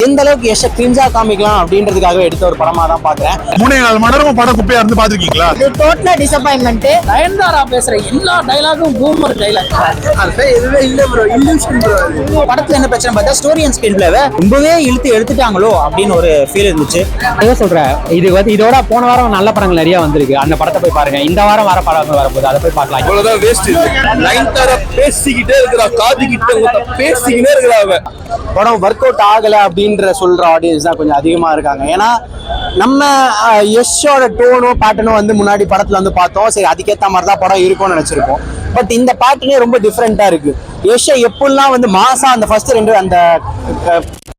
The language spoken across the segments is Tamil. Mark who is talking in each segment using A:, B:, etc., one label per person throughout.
A: எந்த அளவுக்கு எஷ கிரிஞ்சா காமிக்கலாம் அப்படின்றதுக்காக எடுத்த ஒரு படமா தான் பாக்குறேன்.
B: 3.5 மணி நேரம் படம் குப்பையா இருந்து பாத்துருக்கீங்களா?
C: இது டோட்டலா டிசப்பாயின்மெண்ட்.
D: நயன்தாரா பேசுற எல்லா டயலாகும் பூமர் டயலாக்.
A: அது எதுவே இல்ல ப்ரோ, இல்லூஷன் ப்ரோ. படத்துல என்ன பிரச்சனை பார்த்தா ஸ்டோரி அண்ட் ஸ்கிரீன் பிளேவை ரொம்பவே இழுத்து எடுத்துட்டாங்களோ அப்படின்னு ஒரு ஃபீல் இருந்துச்சு.
E: ஏதோ சொல்றேன், இது வந்து இதோட போன வாரம் நல்ல படங்கள் நிறைய வந்திருக்கு. அந்த படத்தை போய் பாருங்க. இந்த வாரம் வர படங்கள் வரப்போகுது, அதை போய் பார்க்கலாம்.
B: இவ்வளவுதான் வேஸ்ட். நயன்தாரா பேசிக்கிட்டே இருக்கிறா, காதுகிட்ட பேசிக்கிட்டே இருக்கிறாங்க.
A: படம் ஒர்க் அவுட் ஆகல அப்படின்ற சொல்ற ஆடியன்ஸ் தான் கொஞ்சம் அதிகமா இருக்காங்க. ஏன்னா நம்ம யஷோட டோனும் பேட்டர்னும் வந்து முன்னாடி படத்துல வந்து பார்த்தோம், சரி அதுக்கேற்ற மாதிரி தான் படம் இருக்கும்னு நினைச்சிருக்கோம். பட் இந்த பேட்டர்னே ரொம்ப டிஃப்ரெண்டா இருக்கு. யஷை எப்படிலாம் வந்து மாசா அந்த ஃபர்ஸ்ட் 2 அந்த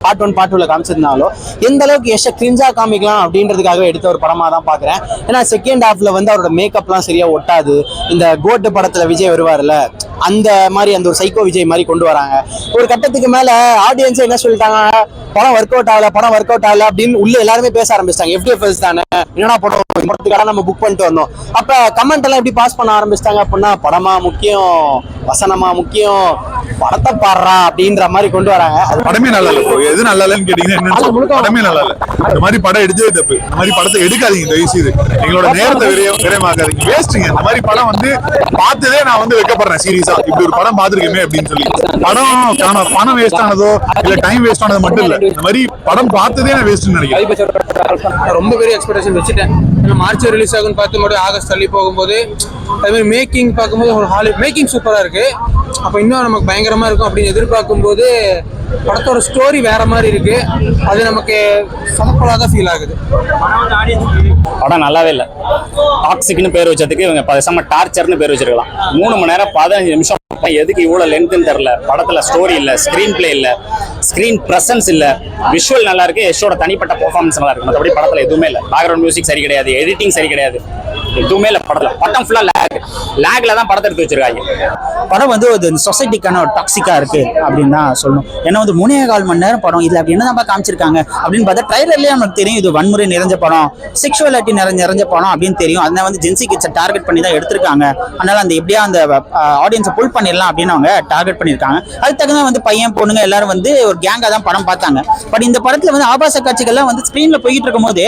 A: பார்ட் 1 பார்ட் 2ல காமிச்சிருந்தாலும் எந்த அளவுக்கு யஷை கிரிஞ்சா காமிக்கலாம் அப்படின்றதுக்காக எடுத்த ஒரு படமா தான் பாக்குறேன். ஏன்னா செகண்ட் ஹாஃப்ல வந்து அவரோட மேக்கப்லாம் சரியா ஒட்டாது. இந்த கோட்டு படத்துல விஜய் வருவார்ல, அந்த மாதிரி அந்த ஒரு சைக்கோ விஜய் மாதிரி கொண்டு வராங்க. ஒரு கட்டத்துக்கு மேல ஆடியன்ஸ் என்ன சொல்லிட்டாங்க, படம் ஒர்க் அவுட் ஆகல அப்படின்னு உள்ள எல்லாருமே பேச ஆரம்பிச்சிட்டாங்க. FDFS தானே, என்னன்னா படத்துக்காக நம்ம புக் பண்ணிட்டு வந்தோம். அப்ப கமெண்ட் எல்லாம் எப்படி பாஸ் பண்ண ஆரம்பிச்சிட்டாங்க அப்படின்னா, படமா முக்கியம், வசனமா முக்கியம், படத்தை பாடுறா அப்படின்ற மாதிரி கொண்டு வராங்க. அது
B: படமே நல்லா இல்ல. எது நல்லா இல்லன்னு கேட்டீங்கன்னா படமே நல்லா இல்ல. இந்த மாதிரி படம் எடுத்ததே தப்பு. இந்த மாதிரி படத்தை எடுக்காதீங்க தயவு செய்து. எங்களோட நேரத்தை விரயமாக்காதீங்க, வேஸ்ட்டுங்க. இந்த மாதிரி படம் வந்து பார்த்ததே நான் வந்து வைக்கப்படுறேன் சீரியஸா. இப்படி ஒரு படம் பார்த்துருக்கேமே அப்படின்னு சொல்லி. பணம் வேஸ்ட் ஆனதோ இல்ல டைம் வேஸ்ட் ஆனது மட்டும் இல்ல, இந்த மாதிரி படம் பார்த்ததே நான் வேஸ்ட்னு நினைக்கிறேன்.
D: ரொம்ப பெரிய எக்ஸ்பெக்டேஷன் வச்சுட்டேன். மார்ச் ரிலீஸ் ஆகுன்னு பார்த்து மறுபடியும் ஆகஸ்ட் தள்ளி போகும்போது அதே மாதிரி மேக்கிங் பார்க்கும்போது ஒரு மேக்கிங் சூப்பரா இருக்கு. அப்போ இன்னும் நமக்கு பயங்கரமா இருக்கும் அப்படின்னு எதிர்பார்க்கும்போது படத்தோட ஸ்டோரி வேற மாதிரி இருக்கு. அது நமக்கு சமப்படாத ஃபீல் ஆகுது.
F: படம் நல்லாவே இல்லை. டாக்ஸிக்னு பேர் வச்சதுக்கு இவங்க பேசாம டார்ச்சர்னு பேர் வச்சிருக்கலாம். 3 மணி நேரம் 15 நிமிஷம் எதுக்கு இவ்வளவு லென்த்னு தெரியல. படத்துல ஸ்டோரி இல்ல, ஸ்கிரீன் பிளே இல்ல, ஸ்கிரீன் பிரசன்ஸ் இல்ல, விஷுவல் நல்லா இருக்கு, யஷோட தனிப்பட்ட பெர்ஃபார்மன்ஸ் நல்லா இருக்கு. மற்றபடி படத்துல எதுவுமே இல்லை. பேக்ரவுண்ட் மியூசிக் சரி கிடையாது, எடிட்டிங் சரி கிடையாது, எதுவுமே இல்லை படத்துல. படம் ஃபுல்லா லேக்ல தான் படத்தை எடுத்து வச்சிருக்காங்க.
A: படம் வந்து ஒரு சொசைட்டிக்கான ஒரு டாக்ஸிக்கா இருக்கு அப்படின்னு தான் சொல்லணும். ஏன்னா வந்து 3.25 மணி நேரம் படம், இதுல அப்படி என்னதான் காமிச்சிருக்காங்க அப்படின்னு பார்த்தா ட்ரைலர்லயே நமக்கு தெரியும் இது வன்முறை நிறைஞ்ச படம், செக்ஷுவாலிட்டி நிறைஞ்ச படம் அப்படின்னு தெரியும். அதனால வந்து ஜென்சி கிட்ஸை டார்கெட் பண்ணி தான் எடுத்திருக்காங்க. அதனால அந்த எப்படியா அந்த ஆடியன்ஸை புல் பண்ணிடலாம் அப்படின்னு அவங்க டார்கெட் பண்ணியிருக்காங்க. அதுக்கு தகுந்த வந்து பையன் பொண்ணுங்க எல்லாரும் வந்து ஒரு கேங்கா தான் படம் பார்த்தாங்க. பட் இந்த படத்துல வந்து ஆபாச காட்சிகள்லாம் வந்து ஸ்கிரீன்ல போயிட்டு இருக்கும் போது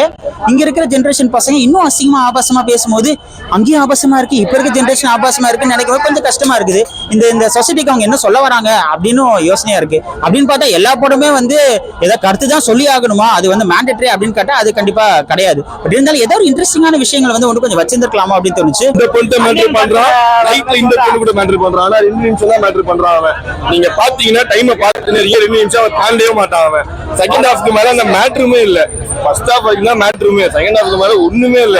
A: இங்க இருக்கிற ஜென்ரேஷன் பசங்க இன்னும் அசிங்கமா ஆபாசமா பேசும்போது அங்கேயும் ஆபாசமா இருக்கு, இப்ப இருக்க ஜென்ரேஷன் ஆபாசமா இருக்குன்னு நினைக்கிறது கொஞ்சம் கஷ்டமா இருக்குது. இந்த சொசைட்டிக்கு அவங்க என்ன சொல்ல வராங்க அப்படின்னு யோசனையா இருக்கு. அப்படின்னு பார்த்தா எல்லா படமே வந்து ஏதோ கருத்து தான் சொல்லி ஆகணுமா, அது வந்து மேண்டேட்டரி அப்படின்னு கேட்டா அது கண்டிப்பா கிடையாது. பட் இருந்தாலும் ஏதோ ஒரு இன்ட்ரெஸ்டிங்கான விஷயங்கள் வந்து ஒன்று கொஞ்சம் வச்சிருந்துருக்கலாமா அப்படின்னு தோணுச்சு.
B: இந்த பொண்ணு மேட்டர் பண்றான், ரைட்ல இந்த பொண்ணு கூட மேட்டர் பண்றான். ஆனா 2 நிமிஷம் தான் மேட்டர் பண்றான் அவன். நீங்க பாத்தீங்கன்னா டைமை பார்த்துட்டு 2 நிமிஷம் அவன் தாண்டவே மாட்டான் அவன். செகண்ட் ஹாஃப்க்கு மேல அந்த மேட்டருமே இல்ல. ஃபர்ஸ்ட் ஹாஃப் வரைக்கும் தான் மேட்டருமே, செகண்ட் ஹாஃப்க்கு மேல ஒண்ணுமே இல்ல.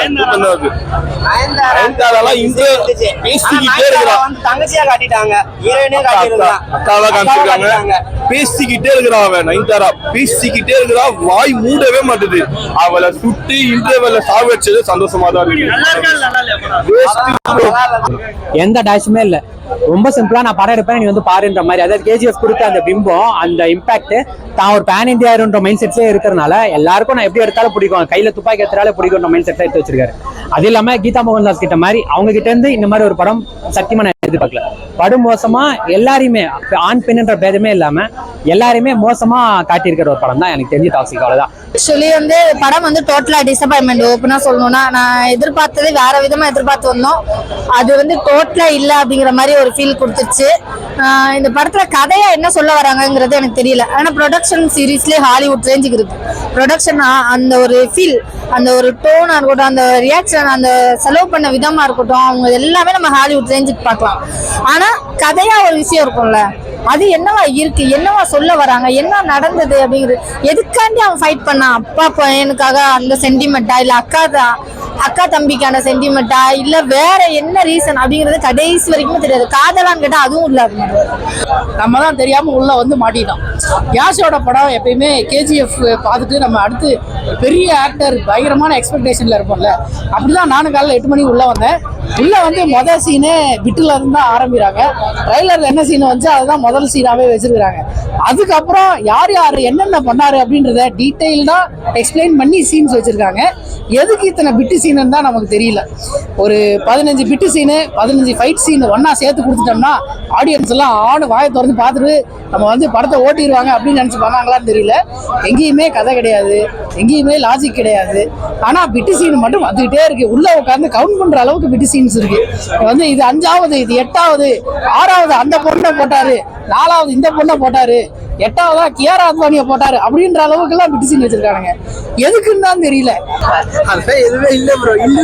B: நயன்தாராலாம் இந்த பேசிக்கிட்டே இருக்கிறான்,
C: தங்கச்சியா காட்டிட்டாங்க, ஹீரோயினே காட்டிருக்காங்க,
B: அக்காவா காமிச்சிருக்காங்க. பேசிக்கிட்டே இருக்கிறான் அவன். நயன்தாரா பேசிக்கிட்டே இருக்கிறா, வாய் மூடவே மாட்டுது. அவளை சுட்டு இன்டர்வெல்ல சாவ வச்சது சந்தோஷமா தான் இருக்கு.
E: எந்த டேஷுமே இல்ல. ரொம்ப சிம்பிளா நான் படம் எடுப்பேன், நீ வந்து பாருன்ற மாதிரி. அதாவது KGF கொடுத்த அந்த பிம்பம், அந்த இம்பாக்ட் தான் ஒரு பேன் இந்தியான்ற மைண்ட் செட்ஸே இருக்கிறதுனால எல்லாருக்கும் நான் எப்படி எடுத்தாலும் பிடிக்கும், கையில துப்பாக்கி எடுத்தாலும் பிடிக்கும்ன்ற மைண்ட் செட் எடுத்து வச்சிருக்காரு. அது இல்லாம கீதா மோகன்தாஸ் கிட்ட மாதிரி அவங்க கிட்ட இருந்து இந்த மாதிரி ஒரு படம் சத்தியமா நான் எதிர்பார்க்கல. படம் மோசமா எல்லாரையுமே ஆண் பெண்ணுன்ற பேதமே இல்லாம எல்லாருமே மோசமா காட்டியிருக்கிற ஒரு படம் தான் எனக்கு தெரிஞ்சு டாக்ஸிக். அவ்வளவுதான்.
C: ஆக்சுவலி வந்து படம் வந்து டோட்டலா டிசப்பாயின்மெண்ட். ஓப்பனா சொல்லணும்னா நான் எதிர்பார்த்தது வேற விதமா எதிர்பார்த்து வந்தோம். அது வந்து டோட்டலா இல்ல அப்படிங்கிற மாதிரி ஒரு ஃபீல் கொடுத்துருச்சு. இந்த படத்துல கதையா என்ன சொல்ல வராங்கிறது எனக்கு தெரியல. ஆனா ப்ரொடக்ஷன் சீரீஸ்லேயே ஹாலிவுட் ரேஞ்சுக்கு இருக்கு. ப்ரொடக்ஷன் அந்த ஒரு ஃபீல், அந்த ஒரு டோனா இருக்கட்டும், அந்த ரியாக்ஷன், அந்த செலவு பண்ண விதமா இருக்கட்டும், அவங்க எல்லாமே நம்ம ஹாலிவுட் ரேஞ்சுக்கு பார்க்கலாம். ஆனா கதையா ஒரு விஷயம் இருக்கும்ல, அது என்னவா இருக்கு, என்னவா சொல்ல வராங்க, என்ன நடந்தது அப்படிங்கிறது, எதுக்காண்டி அவன் ஃபைட் பண்ணான், அப்பா பையனுக்காக அந்த சென்டிமெண்டா, இல்ல அக்கா தம்பிக்கான சென்டிமெண்டா, இல்ல வேற என்ன ரீசன் அப்படிங்கிறது கடைசி வரைக்கும் தெரியாது. காதலான்னு கேட்டா அதுவும் இல்ல.
D: நம்ம தான் தெரியாம உள்ள வந்து மாட்டிட்டோம். யாஷோட படம் எப்பயுமே KGF பார்த்துட்டு நம்ம அடுத்து பெரிய ஆக்டர் பயங்கரமான எக்ஸ்பெக்டேஷன்ல இருப்போம்ல, அப்படிதான் நானும் காலையில் 8 மணிக்கு உள்ள வந்தேன். உள்ள வந்து முதல் சீனே விட்டுல இருந்து தான் ஆரம்பிக்கிறாங்க. ட்ரைலர்ல என்ன சீன் வந்து அதுதான் முதல் சீனாவே வச்சிருக்காங்க. அதுக்கப்புறம் யார் என்னென்ன பண்ணாரு அப்படின்றத டீட்டெயில்டா எக்ஸ்பிளைன் பண்ணி சீன்ஸ் வச்சிருக்காங்க. எதுக்கு இத்தனை பிட்டு சீனுன்னு தான் நமக்கு தெரியல. ஒரு 15 பிட்டு சீனு 15 ஃபைட் சீனு ஒன்றா சேர்த்து கொடுத்துட்டோம்னா ஆடியன்ஸ் எல்லாம் வாயை திறந்து பார்த்துட்டு நம்ம வந்து படத்தை ஓட்டிடுவாங்க அப்படின்னு நினச்சி பண்ணாங்களான்னு தெரியல. எங்கேயுமே கதை கிடையாது, எங்கேயுமே லாஜிக் கிடையாது. ஆனால் பிட்டு சீன் மட்டும் வந்துகிட்டே இருக்கு. உள்ள உட்காந்து கவுண்ட் பண்ற அளவுக்கு பிட்டு சீன்ஸ் இருக்கு. வந்து இது 5வது, இது 8வது, 6வது அந்த பொண்ணை போட்டாரு, 4வது இந்த பொண்ணை போட்டாரு, 8வதா கியாரா அத்வானியை போட்டாரு அப்படின்ற அளவுக்கு எல்லாம் பிட்டு சீன் வச்சிருக்கானுங்க. எதுக்குன்னு தான் தெரியல.
A: எதுவுமே இல்ல ப்ரோ, இல்ல